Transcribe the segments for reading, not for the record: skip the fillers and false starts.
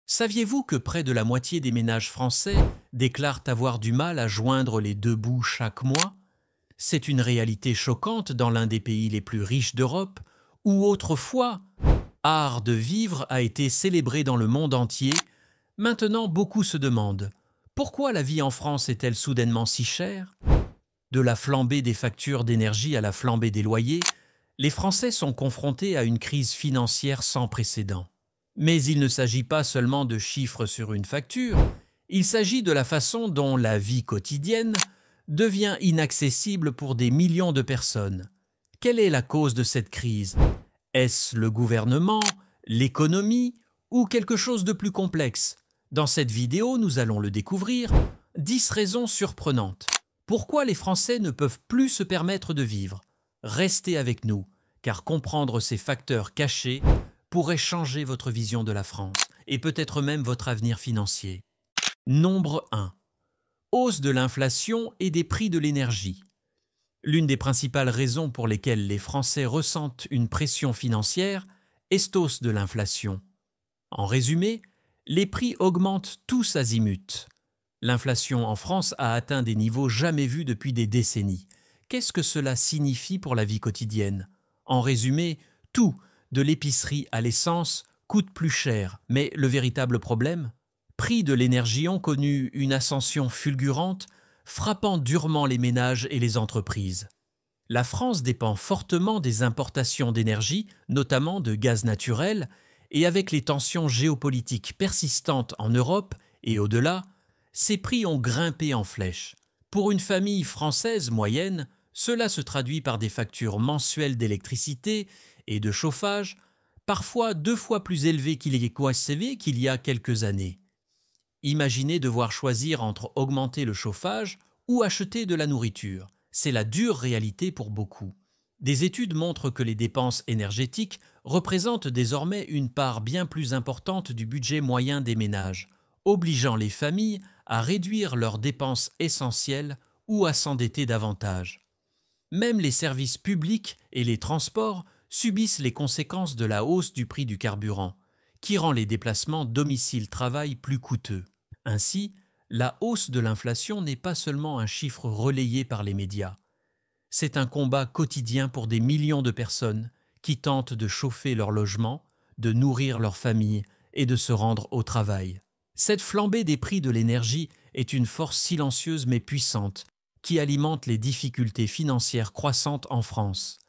Saviez-vous que près de la moitié des ménages français déclarent avoir du mal à joindre les deux bouts chaque mois? C'est une réalité choquante dans l'un des pays les plus riches d'Europe, où autrefois, art de vivre a été célébré dans le monde entier. Maintenant, beaucoup se demandent pourquoi la vie en France est-elle soudainement si chère? De la flambée des factures d'énergie à la flambée des loyers, les Français sont confrontés à une crise financière sans précédent. Mais il ne s'agit pas seulement de chiffres sur une facture, il s'agit de la façon dont la vie quotidienne devient inaccessible pour des millions de personnes. Quelle est la cause de cette crise? Est-ce le gouvernement, l'économie ou quelque chose de plus complexe? Dans cette vidéo, nous allons le découvrir. 10 raisons surprenantes. Pourquoi les Français ne peuvent plus se permettre de vivre? Restez avec nous, car comprendre ces facteurs cachés pourrait changer votre vision de la France et peut-être même votre avenir financier. Nombre 1. Hausse de l'inflation et des prix de l'énergie. L'une des principales raisons pour lesquelles les Français ressentent une pression financière est cette hausse de l'inflation. En résumé, les prix augmentent tous azimuts. L'inflation en France a atteint des niveaux jamais vus depuis des décennies. Qu'est-ce que cela signifie pour la vie quotidienne? En résumé, tout, de l'épicerie à l'essence, coûte plus cher. Mais le véritable problème? Prix de l'énergie ont connu une ascension fulgurante, frappant durement les ménages et les entreprises. La France dépend fortement des importations d'énergie, notamment de gaz naturel, et avec les tensions géopolitiques persistantes en Europe et au-delà, ces prix ont grimpé en flèche. Pour une famille française moyenne, cela se traduit par des factures mensuelles d'électricité et de chauffage, parfois 2 fois plus élevées qu'il y a quelques années. Imaginez devoir choisir entre augmenter le chauffage ou acheter de la nourriture. C'est la dure réalité pour beaucoup. Des études montrent que les dépenses énergétiques représentent désormais une part bien plus importante du budget moyen des ménages, obligeant les familles à réduire leurs dépenses essentielles ou à s'endetter davantage. Même les services publics et les transports subissent les conséquences de la hausse du prix du carburant, qui rend les déplacements domicile-travail plus coûteux. Ainsi, la hausse de l'inflation n'est pas seulement un chiffre relayé par les médias. C'est un combat quotidien pour des millions de personnes qui tentent de chauffer leur logement, de nourrir leur famille et de se rendre au travail. Cette flambée des prix de l'énergie est une force silencieuse mais puissante qui alimente les difficultés financières croissantes en France.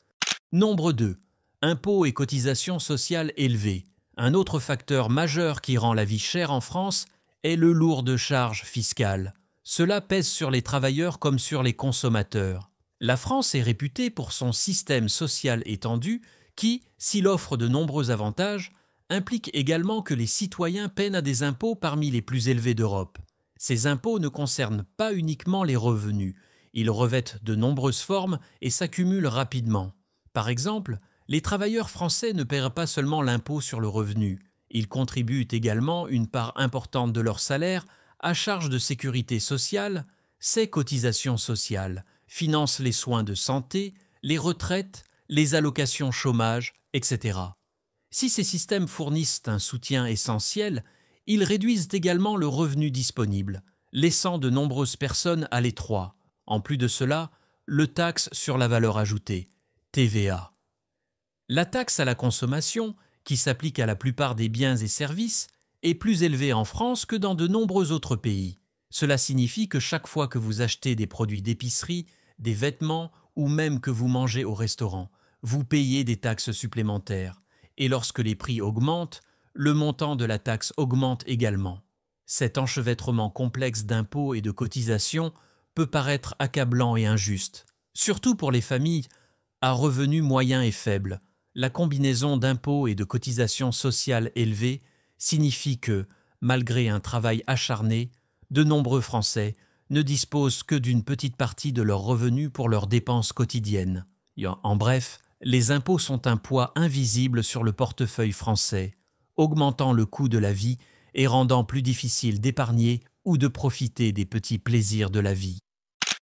Nombre 2. Impôts et cotisations sociales élevées. Un autre facteur majeur qui rend la vie chère en France est le lourd charge fiscale. Cela pèse sur les travailleurs comme sur les consommateurs. La France est réputée pour son système social étendu qui, s'il offre de nombreux avantages, implique également que les citoyens peinent à des impôts parmi les plus élevés d'Europe. Ces impôts ne concernent pas uniquement les revenus, ils revêtent de nombreuses formes et s'accumulent rapidement. Par exemple, les travailleurs français ne paient pas seulement l'impôt sur le revenu, ils contribuent également une part importante de leur salaire à charge de sécurité sociale. Ces cotisations sociales financent les soins de santé, les retraites, les allocations chômage, etc. Si ces systèmes fournissent un soutien essentiel, ils réduisent également le revenu disponible, laissant de nombreuses personnes à l'étroit. En plus de cela, le taxe sur la valeur ajoutée, TVA. La taxe à la consommation, qui s'applique à la plupart des biens et services, est plus élevée en France que dans de nombreux autres pays. Cela signifie que chaque fois que vous achetez des produits d'épicerie, des vêtements ou même que vous mangez au restaurant, vous payez des taxes supplémentaires. Et lorsque les prix augmentent, le montant de la taxe augmente également. Cet enchevêtrement complexe d'impôts et de cotisations peut paraître accablant et injuste, surtout pour les familles à revenus moyens et faibles. La combinaison d'impôts et de cotisations sociales élevées signifie que, malgré un travail acharné, de nombreux Français ne disposent que d'une petite partie de leurs revenus pour leurs dépenses quotidiennes. En bref, les impôts sont un poids invisible sur le portefeuille français, augmentant le coût de la vie et rendant plus difficile d'épargner ou de profiter des petits plaisirs de la vie.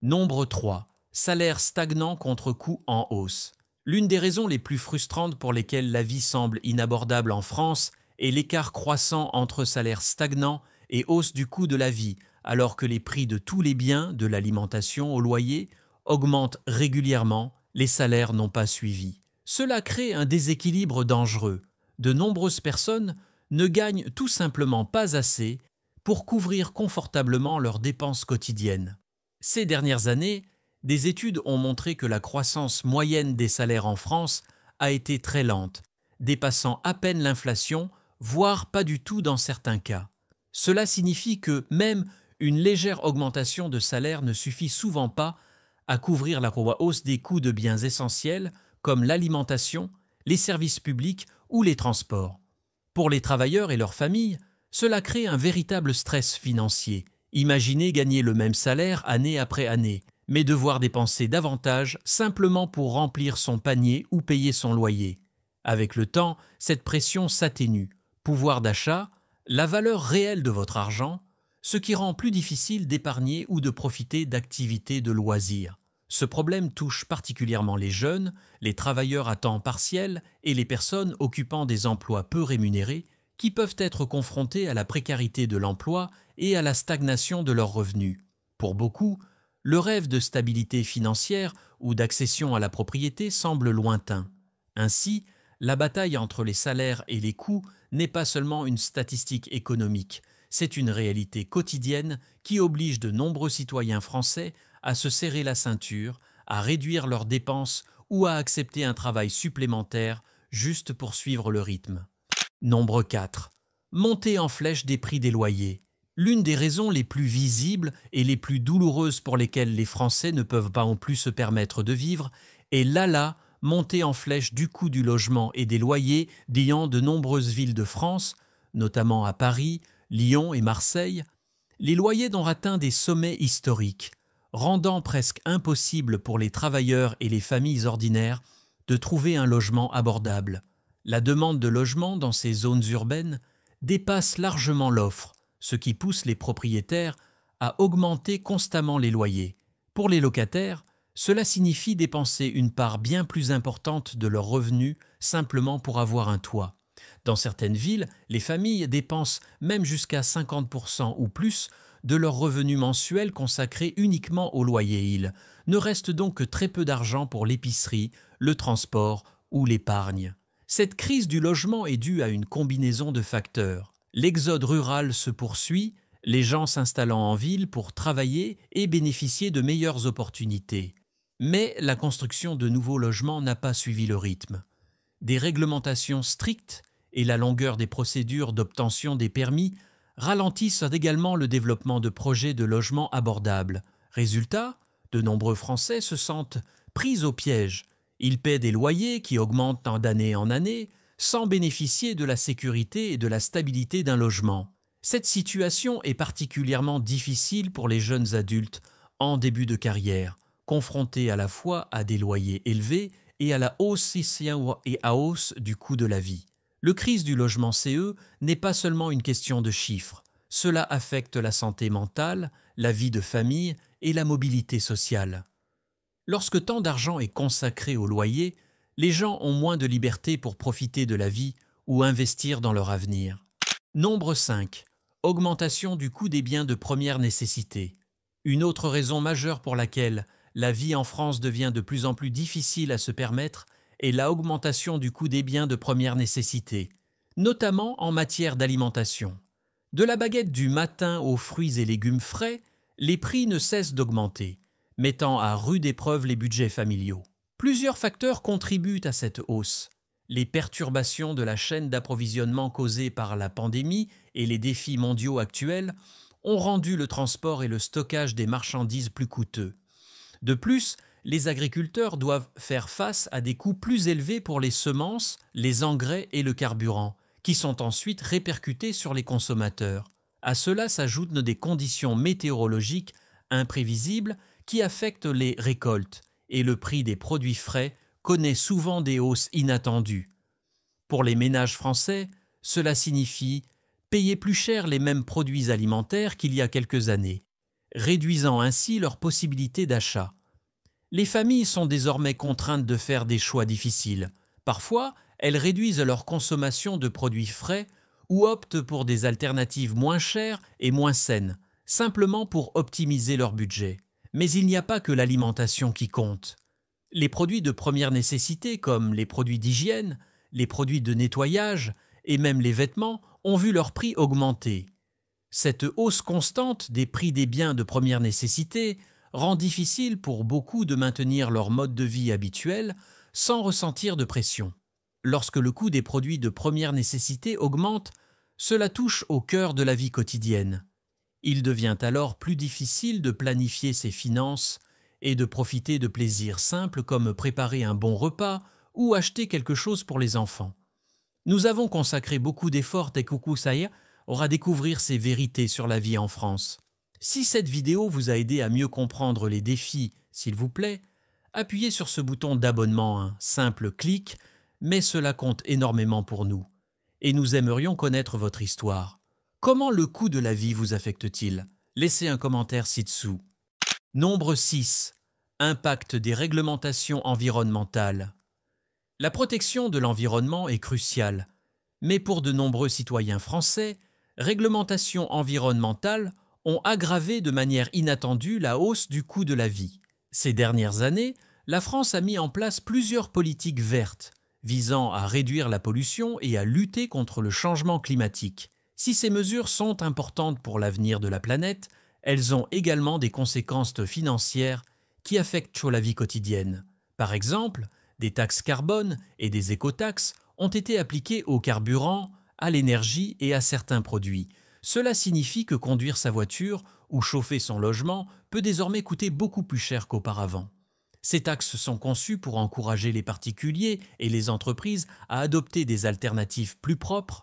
Nombre 3. Salaire stagnant contre coûts en hausse. L'une des raisons les plus frustrantes pour lesquelles la vie semble inabordable en France et l'écart croissant entre salaires stagnants et hausse du coût de la vie, alors que les prix de tous les biens, de l'alimentation au loyer, augmentent régulièrement, les salaires n'ont pas suivi. Cela crée un déséquilibre dangereux. De nombreuses personnes ne gagnent tout simplement pas assez pour couvrir confortablement leurs dépenses quotidiennes. Ces dernières années, des études ont montré que la croissance moyenne des salaires en France a été très lente, dépassant à peine l'inflation, voire pas du tout dans certains cas. Cela signifie que même une légère augmentation de salaire ne suffit souvent pas à couvrir la hausse des coûts de biens essentiels comme l'alimentation, les services publics ou les transports. Pour les travailleurs et leurs familles, cela crée un véritable stress financier. Imaginez gagner le même salaire année après année, mais devoir dépenser davantage simplement pour remplir son panier ou payer son loyer. Avec le temps, cette pression s'atténue. Pouvoir d'achat, la valeur réelle de votre argent, ce qui rend plus difficile d'épargner ou de profiter d'activités de loisirs. Ce problème touche particulièrement les jeunes, les travailleurs à temps partiel et les personnes occupant des emplois peu rémunérés qui peuvent être confrontés à la précarité de l'emploi et à la stagnation de leurs revenus. Pour beaucoup, le rêve de stabilité financière ou d'accession à la propriété semble lointain. Ainsi, la bataille entre les salaires et les coûts n'est pas seulement une statistique économique, c'est une réalité quotidienne qui oblige de nombreux citoyens français à se serrer la ceinture, à réduire leurs dépenses ou à accepter un travail supplémentaire juste pour suivre le rythme. Nombre 4. Montée en flèche des prix des loyers. L'une des raisons les plus visibles et les plus douloureuses pour lesquelles les Français ne peuvent pas non plus se permettre de vivre est montée en flèche du coût du logement et des loyers dans de nombreuses villes de France, notamment à Paris, Lyon et Marseille. Les loyers ont atteint des sommets historiques, rendant presque impossible pour les travailleurs et les familles ordinaires de trouver un logement abordable. La demande de logement dans ces zones urbaines dépasse largement l'offre, ce qui pousse les propriétaires à augmenter constamment les loyers. Pour les locataires, cela signifie dépenser une part bien plus importante de leurs revenus simplement pour avoir un toit. Dans certaines villes, les familles dépensent même jusqu'à 50% ou plus de leurs revenus mensuels consacrés uniquement au loyer. Il ne reste donc que très peu d'argent pour l'épicerie, le transport ou l'épargne. Cette crise du logement est due à une combinaison de facteurs. L'exode rural se poursuit, les gens s'installant en ville pour travailler et bénéficier de meilleures opportunités. Mais la construction de nouveaux logements n'a pas suivi le rythme. Des réglementations strictes et la longueur des procédures d'obtention des permis ralentissent également le développement de projets de logements abordables. Résultat, de nombreux Français se sentent pris au piège. Ils paient des loyers qui augmentent d'année en année sans bénéficier de la sécurité et de la stabilité d'un logement. Cette situation est particulièrement difficile pour les jeunes adultes en début de carrière, confrontés à la fois à des loyers élevés et à la hausse du coût de la vie. Le crise du logement CE n'est pas seulement une question de chiffres. Cela affecte la santé mentale, la vie de famille et la mobilité sociale. Lorsque tant d'argent est consacré au loyer, les gens ont moins de liberté pour profiter de la vie ou investir dans leur avenir. Nombre 5. Augmentation du coût des biens de première nécessité. Une autre raison majeure pour laquelle la vie en France devient de plus en plus difficile à se permettre est l'augmentation du coût des biens de première nécessité, notamment en matière d'alimentation. De la baguette du matin aux fruits et légumes frais, les prix ne cessent d'augmenter, mettant à rude épreuve les budgets familiaux. Plusieurs facteurs contribuent à cette hausse. Les perturbations de la chaîne d'approvisionnement causées par la pandémie et les défis mondiaux actuels ont rendu le transport et le stockage des marchandises plus coûteux. De plus, les agriculteurs doivent faire face à des coûts plus élevés pour les semences, les engrais et le carburant, qui sont ensuite répercutés sur les consommateurs. À cela s'ajoutent des conditions météorologiques imprévisibles qui affectent les récoltes, et le prix des produits frais connaît souvent des hausses inattendues. Pour les ménages français, cela signifie payer plus cher les mêmes produits alimentaires qu'il y a quelques années, réduisant ainsi leurs possibilités d'achat. Les familles sont désormais contraintes de faire des choix difficiles. Parfois, elles réduisent leur consommation de produits frais ou optent pour des alternatives moins chères et moins saines, simplement pour optimiser leur budget. Mais il n'y a pas que l'alimentation qui compte. Les produits de première nécessité comme les produits d'hygiène, les produits de nettoyage et même les vêtements ont vu leur prix augmenter. Cette hausse constante des prix des biens de première nécessité rend difficile pour beaucoup de maintenir leur mode de vie habituel sans ressentir de pression. Lorsque le coût des produits de première nécessité augmente, cela touche au cœur de la vie quotidienne. Il devient alors plus difficile de planifier ses finances et de profiter de plaisirs simples comme préparer un bon repas ou acheter quelque chose pour les enfants. Nous avons consacré beaucoup d'efforts et Coucou Saya à découvrir ces vérités sur la vie en France. Si cette vidéo vous a aidé à mieux comprendre les défis, s'il vous plaît, appuyez sur ce bouton d'abonnement, un simple clic, mais cela compte énormément pour nous. Et nous aimerions connaître votre histoire. Comment le coût de la vie vous affecte-t-il? Laissez un commentaire ci-dessous. Nombre 6. Impact des réglementations environnementales. La protection de l'environnement est cruciale, mais pour de nombreux citoyens français, réglementations environnementales ont aggravé de manière inattendue la hausse du coût de la vie. Ces dernières années, la France a mis en place plusieurs politiques vertes, visant à réduire la pollution et à lutter contre le changement climatique. Si ces mesures sont importantes pour l'avenir de la planète, elles ont également des conséquences financières qui affectent la vie quotidienne. Par exemple, des taxes carbone et des écotaxes ont été appliquées aux carburants, à l'énergie et à certains produits. Cela signifie que conduire sa voiture ou chauffer son logement peut désormais coûter beaucoup plus cher qu'auparavant. Ces taxes sont conçues pour encourager les particuliers et les entreprises à adopter des alternatives plus propres,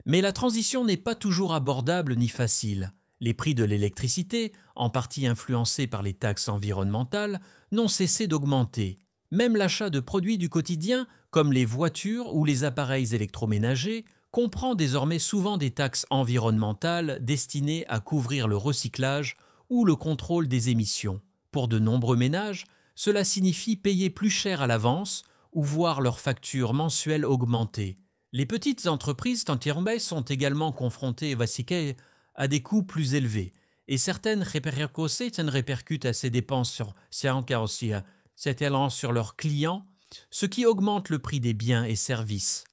mais la transition n'est pas toujours abordable ni facile. Les prix de l'électricité, en partie influencés par les taxes environnementales, n'ont cessé d'augmenter. Même l'achat de produits du quotidien, comme les voitures ou les appareils électroménagers, comprend désormais souvent des taxes environnementales destinées à couvrir le recyclage ou le contrôle des émissions. Pour de nombreux ménages, cela signifie payer plus cher à l'avance ou voir leurs factures mensuelles augmenter. Les petites entreprises sont également confrontées à des coûts plus élevés et certaines répercutent à ces dépenses sur leurs clients, ce qui augmente le prix des biens et services.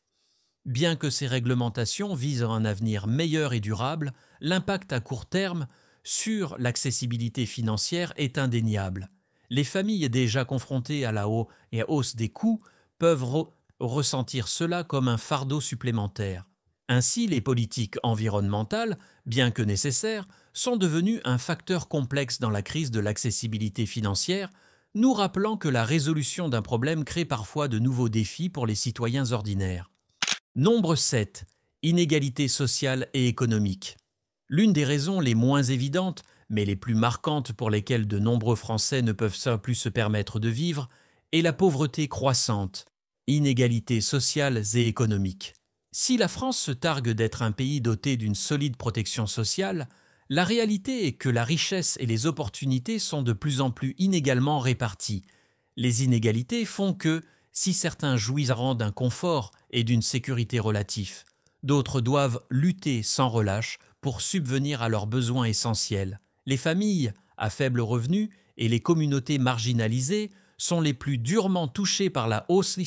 Bien que ces réglementations visent un avenir meilleur et durable, l'impact à court terme sur l'accessibilité financière est indéniable. Les familles déjà confrontées à la hausse des coûts peuvent ressentir cela comme un fardeau supplémentaire. Ainsi, les politiques environnementales, bien que nécessaires, sont devenues un facteur complexe dans la crise de l'accessibilité financière, nous rappelant que la résolution d'un problème crée parfois de nouveaux défis pour les citoyens ordinaires. Nombre 7. Inégalités sociales et économiques. L'une des raisons les moins évidentes, mais les plus marquantes pour lesquelles de nombreux Français ne peuvent plus se permettre de vivre, est la pauvreté croissante. Inégalités sociales et économiques. Si la France se targue d'être un pays doté d'une solide protection sociale, la réalité est que la richesse et les opportunités sont de plus en plus inégalement réparties. Les inégalités font que, si certains jouissent d'un confort et d'une sécurité relatifs, d'autres doivent lutter sans relâche pour subvenir à leurs besoins essentiels. Les familles à faible revenu et les communautés marginalisées sont les plus durement touchées par la hausse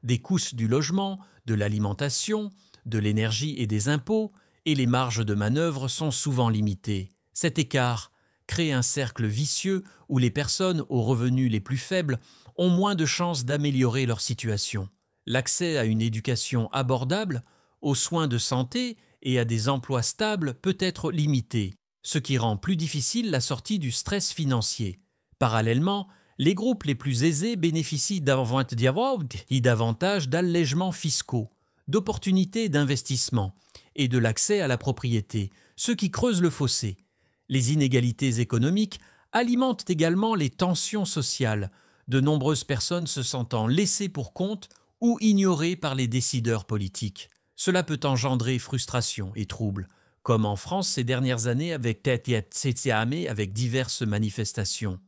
des coûts du logement, de l'alimentation, de l'énergie et des impôts, et les marges de manœuvre sont souvent limitées. Cet écart crée un cercle vicieux où les personnes aux revenus les plus faibles ont moins de chances d'améliorer leur situation. L'accès à une éducation abordable, aux soins de santé et à des emplois stables peut être limité, ce qui rend plus difficile la sortie du stress financier. Parallèlement, les groupes les plus aisés bénéficient davantage d'allègements fiscaux, d'opportunités d'investissement et de l'accès à la propriété, ce qui creuse le fossé. Les inégalités économiques alimentent également les tensions sociales, de nombreuses personnes se sentant laissées pour compte ou ignorées par les décideurs politiques. Cela peut engendrer frustration et troubles, comme en France ces dernières années avec diverses manifestations.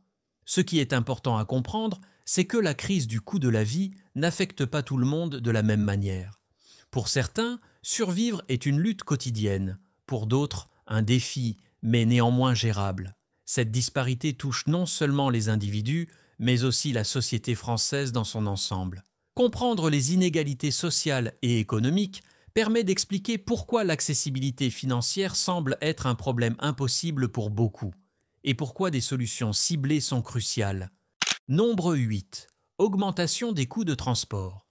Ce qui est important à comprendre, c'est que la crise du coût de la vie n'affecte pas tout le monde de la même manière. Pour certains, Survivre est une lutte quotidienne, pour d'autres un défi, mais néanmoins gérable. Cette disparité touche non seulement les individus, mais aussi la société française dans son ensemble. Comprendre les inégalités sociales et économiques permet d'expliquer pourquoi l'accessibilité financière semble être un problème impossible pour beaucoup, et pourquoi des solutions ciblées sont cruciales. Nombre 8. Augmentation des coûts de transport.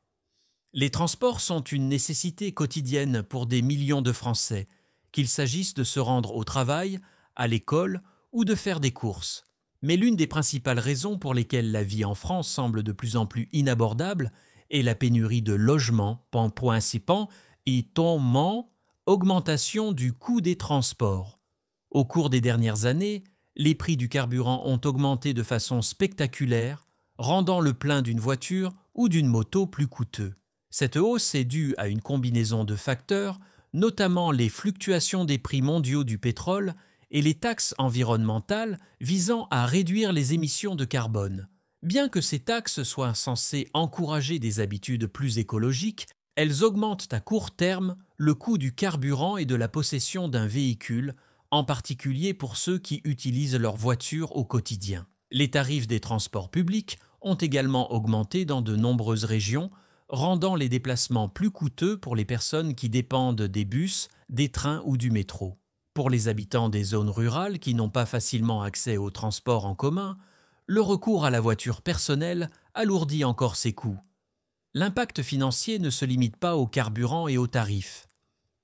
Les transports sont une nécessité quotidienne pour des millions de Français, qu'il s'agisse de se rendre au travail, à l'école ou de faire des courses. Mais l'une des principales raisons pour lesquelles la vie en France semble de plus en plus inabordable est la pénurie de logements, principalement, et tombant, augmentation du coût des transports. Au cours des dernières années, les prix du carburant ont augmenté de façon spectaculaire, rendant le plein d'une voiture ou d'une moto plus coûteux. Cette hausse est due à une combinaison de facteurs, notamment les fluctuations des prix mondiaux du pétrole et les taxes environnementales visant à réduire les émissions de carbone. Bien que ces taxes soient censées encourager des habitudes plus écologiques, elles augmentent à court terme le coût du carburant et de la possession d'un véhicule, en particulier pour ceux qui utilisent leur voiture au quotidien. Les tarifs des transports publics ont également augmenté dans de nombreuses régions, rendant les déplacements plus coûteux pour les personnes qui dépendent des bus, des trains ou du métro. Pour les habitants des zones rurales qui n'ont pas facilement accès aux transports en commun, le recours à la voiture personnelle alourdit encore ces coûts. L'impact financier ne se limite pas au carburant et aux tarifs.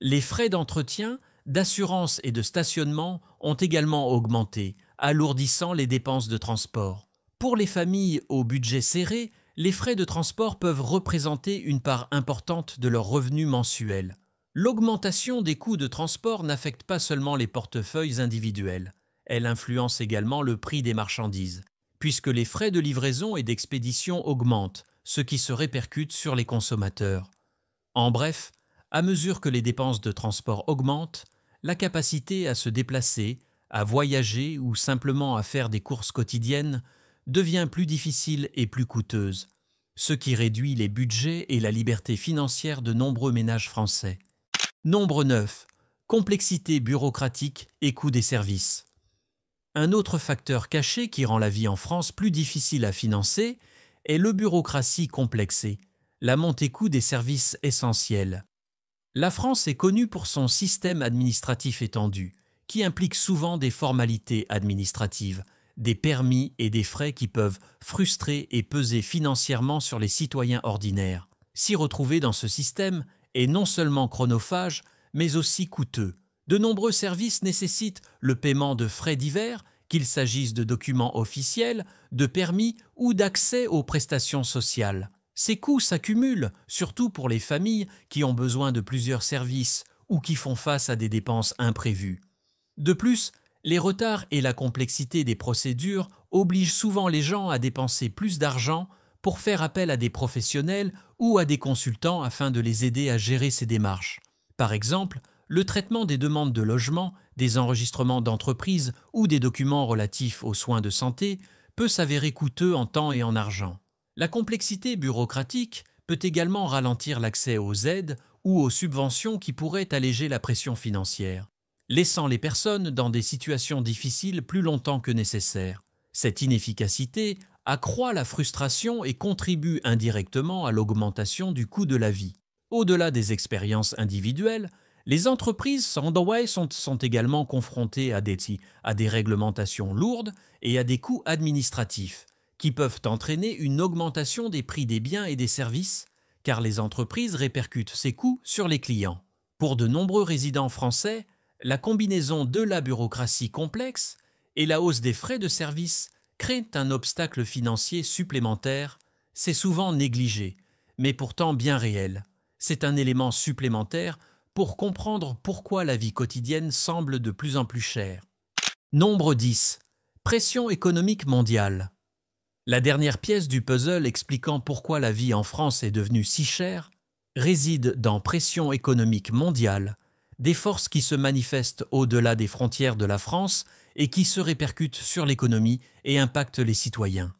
Les frais d'entretien, d'assurance et de stationnement ont également augmenté, alourdissant les dépenses de transport. Pour les familles au budget serré, les frais de transport peuvent représenter une part importante de leurs revenus mensuels. L'augmentation des coûts de transport n'affecte pas seulement les portefeuilles individuels, elle influence également le prix des marchandises, puisque les frais de livraison et d'expédition augmentent, ce qui se répercute sur les consommateurs. En bref, à mesure que les dépenses de transport augmentent, la capacité à se déplacer, à voyager ou simplement à faire des courses quotidiennes devient plus difficile et plus coûteuse, ce qui réduit les budgets et la liberté financière de nombreux ménages français. Nombre 9. Complexité bureaucratique et coût des services. Un autre facteur caché qui rend la vie en France plus difficile à financer est le bureaucratie complexée, la montée-coût des services essentiels. La France est connue pour son système administratif étendu, qui implique souvent des formalités administratives, des permis et des frais qui peuvent frustrer et peser financièrement sur les citoyens ordinaires. S'y retrouver dans ce système est non seulement chronophage, mais aussi coûteux. De nombreux services nécessitent le paiement de frais divers, qu'il s'agisse de documents officiels, de permis ou d'accès aux prestations sociales. Ces coûts s'accumulent, surtout pour les familles qui ont besoin de plusieurs services ou qui font face à des dépenses imprévues. De plus, les retards et la complexité des procédures obligent souvent les gens à dépenser plus d'argent pour faire appel à des professionnels ou à des consultants afin de les aider à gérer ces démarches. Par exemple, le traitement des demandes de logement, des enregistrements d'entreprise ou des documents relatifs aux soins de santé peut s'avérer coûteux en temps et en argent. La complexité bureaucratique peut également ralentir l'accès aux aides ou aux subventions qui pourraient alléger la pression financière, laissant les personnes dans des situations difficiles plus longtemps que nécessaire. Cette inefficacité accroît la frustration et contribue indirectement à l'augmentation du coût de la vie. Au-delà des expériences individuelles, les entreprises sont également confrontées à des réglementations lourdes et à des coûts administratifs, qui peuvent entraîner une augmentation des prix des biens et des services, car les entreprises répercutent ces coûts sur les clients. Pour de nombreux résidents français, la combinaison de la bureaucratie complexe et la hausse des frais de service crée un obstacle financier supplémentaire. C'est souvent négligé, mais pourtant bien réel. C'est un élément supplémentaire pour comprendre pourquoi la vie quotidienne semble de plus en plus chère. Nombre 10. Pression économique mondiale. La dernière pièce du puzzle expliquant pourquoi la vie en France est devenue si chère réside dans pression économique mondiale, des forces qui se manifestent au-delà des frontières de la France et qui se répercutent sur l'économie et impactent les citoyens.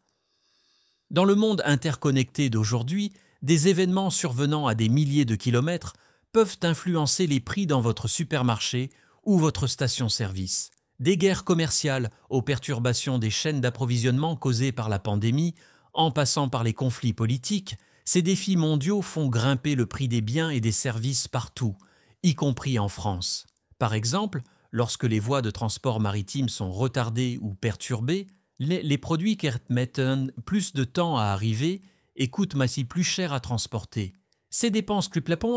Dans le monde interconnecté d'aujourd'hui, des événements survenant à des milliers de kilomètres peuvent influencer les prix dans votre supermarché ou votre station-service. Des guerres commerciales aux perturbations des chaînes d'approvisionnement causées par la pandémie, en passant par les conflits politiques, ces défis mondiaux font grimper le prix des biens et des services partout, y compris en France. Par exemple, lorsque les voies de transport maritime sont retardées ou perturbées, les produits qui mettent plus de temps à arriver et coûtent aussi plus cher à transporter. Ces dépenses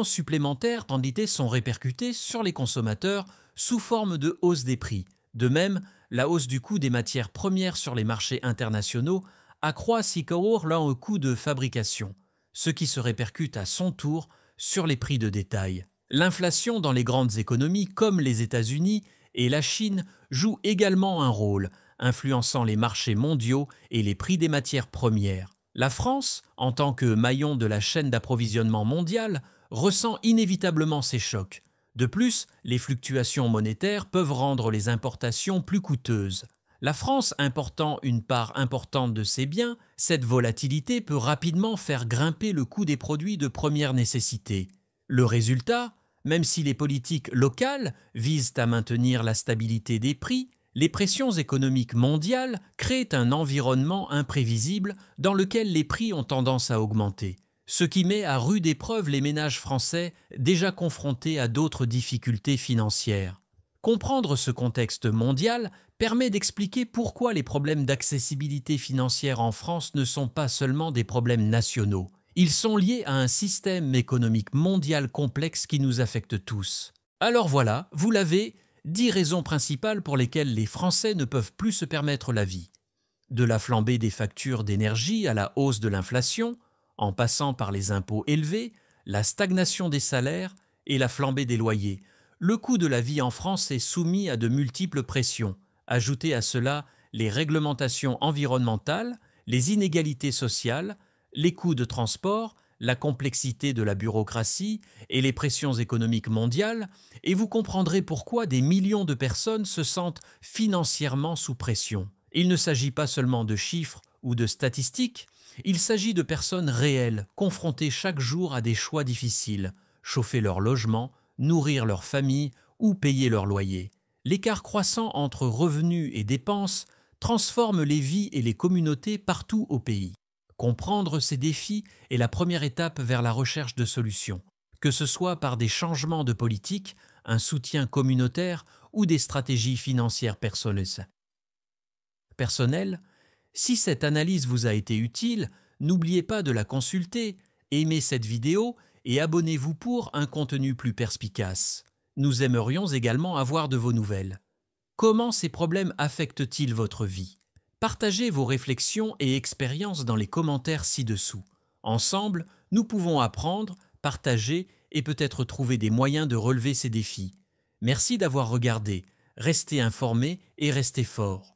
supplémentaires sont répercutées sur les consommateurs sous forme de hausse des prix. De même, la hausse du coût des matières premières sur les marchés internationaux accroît le coût de fabrication, ce qui se répercute à son tour sur les prix de détail. L'inflation dans les grandes économies comme les États-Unis et la Chine joue également un rôle, influençant les marchés mondiaux et les prix des matières premières. La France, en tant que maillon de la chaîne d'approvisionnement mondiale, ressent inévitablement ces chocs. De plus, les fluctuations monétaires peuvent rendre les importations plus coûteuses. La France important une part importante de ses biens, cette volatilité peut rapidement faire grimper le coût des produits de première nécessité. Le résultat, même si les politiques locales visent à maintenir la stabilité des prix, les pressions économiques mondiales créent un environnement imprévisible dans lequel les prix ont tendance à augmenter, ce qui met à rude épreuve les ménages français déjà confrontés à d'autres difficultés financières. Comprendre ce contexte mondial permet d'expliquer pourquoi les problèmes d'accessibilité financière en France ne sont pas seulement des problèmes nationaux. Ils sont liés à un système économique mondial complexe qui nous affecte tous. Alors voilà, vous l'avez, 10 raisons principales pour lesquelles les Français ne peuvent plus se permettre la vie. De la flambée des factures d'énergie à la hausse de l'inflation, en passant par les impôts élevés, la stagnation des salaires et la flambée des loyers, le coût de la vie en France est soumis à de multiples pressions. Ajoutez à cela les réglementations environnementales, les inégalités sociales, les coûts de transport, la complexité de la bureaucratie et les pressions économiques mondiales, et vous comprendrez pourquoi des millions de personnes se sentent financièrement sous pression. Il ne s'agit pas seulement de chiffres ou de statistiques, il s'agit de personnes réelles, confrontées chaque jour à des choix difficiles, chauffer leur logement, nourrir leur famille ou payer leur loyer. L'écart croissant entre revenus et dépenses transforme les vies et les communautés partout au pays. Comprendre ces défis est la première étape vers la recherche de solutions, que ce soit par des changements de politique, un soutien communautaire ou des stratégies financières personnelles. Si cette analyse vous a été utile, n'oubliez pas de la consulter, aimez cette vidéo et abonnez-vous pour un contenu plus perspicace. Nous aimerions également avoir de vos nouvelles. Comment ces problèmes affectent-ils votre vie ? Partagez vos réflexions et expériences dans les commentaires ci-dessous. Ensemble, nous pouvons apprendre, partager et peut-être trouver des moyens de relever ces défis. Merci d'avoir regardé. Restez informés et restez forts.